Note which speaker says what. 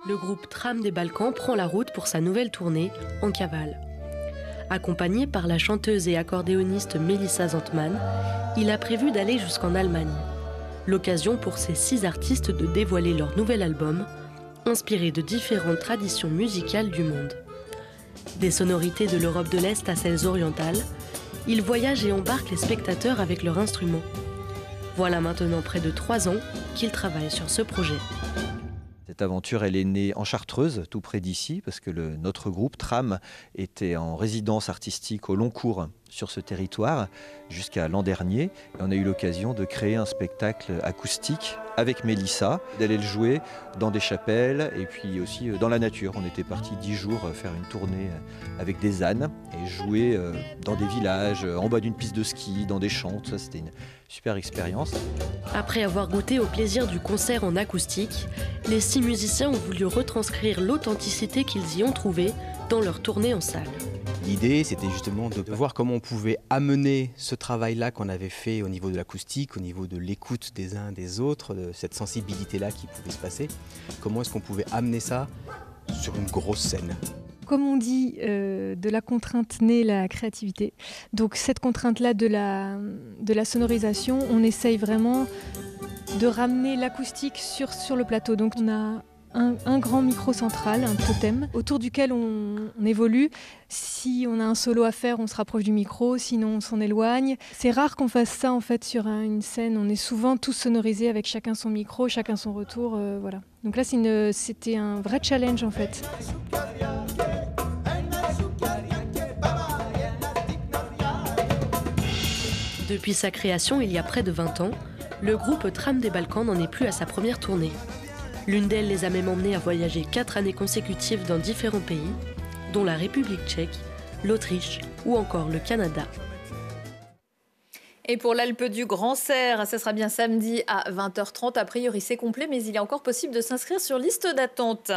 Speaker 1: le groupe Tram des Balkans prend la route pour sa nouvelle tournée en cavale. Accompagné par la chanteuse et accordéoniste Melissa Zantman, il a prévu d'aller jusqu'en Allemagne. L'occasion pour ces 6 artistes de dévoiler leur nouvel album, inspiré de différentes traditions musicales du monde. Des sonorités de l'Europe de l'Est à celles orientales, ils voyagent et embarquent les spectateurs avec leurs instruments. Voilà maintenant près de 3 ans qu'ils travaillent sur ce projet.
Speaker 2: Cette aventure, elle est née en Chartreuse, tout près d'ici, parce que notre groupe Tram était en résidence artistique au long cours sur ce territoire jusqu'à l'an dernier. Et on a eu l'occasion de créer un spectacle acoustique avec Melissa, d'aller le jouer dans des chapelles et puis aussi dans la nature. On était partis 10 jours faire une tournée avec des ânes et jouer dans des villages, en bas d'une piste de ski, dans des champs. Tout ça, c'était une super expérience.
Speaker 1: Après avoir goûté au plaisir du concert en acoustique, les 6 musiciens ont voulu retranscrire l'authenticité qu'ils y ont trouvée dans leur tournée en salle.
Speaker 3: L'idée, c'était justement de voir comment on pouvait amener ce travail-là qu'on avait fait au niveau de l'acoustique, au niveau de l'écoute des uns des autres, de cette sensibilité-là qui pouvait se passer. Comment est-ce qu'on pouvait amener ça sur une grosse scène ?
Speaker 4: Comme on dit, de la contrainte naît la créativité. Donc cette contrainte-là de la sonorisation, on essaye vraiment de ramener l'acoustique sur le plateau. Donc on a un grand micro central, un totem, autour duquel on évolue. Si on a un solo à faire, on se rapproche du micro, sinon on s'en éloigne. C'est rare qu'on fasse ça en fait sur une scène. On est souvent tous sonorisés avec chacun son micro, chacun son retour. Voilà. Donc là, c'était un vrai challenge en fait.
Speaker 1: Depuis sa création il y a près de 20 ans, le groupe Tram des Balkans n'en est plus à sa première tournée. L'une d'elles les a même emmenés à voyager 4 années consécutives dans différents pays, dont la République tchèque, l'Autriche ou encore le Canada.
Speaker 5: Et pour l'Alpe du Grand Serre, ce sera bien samedi à 20h30. A priori, c'est complet, mais il est encore possible de s'inscrire sur liste d'attente.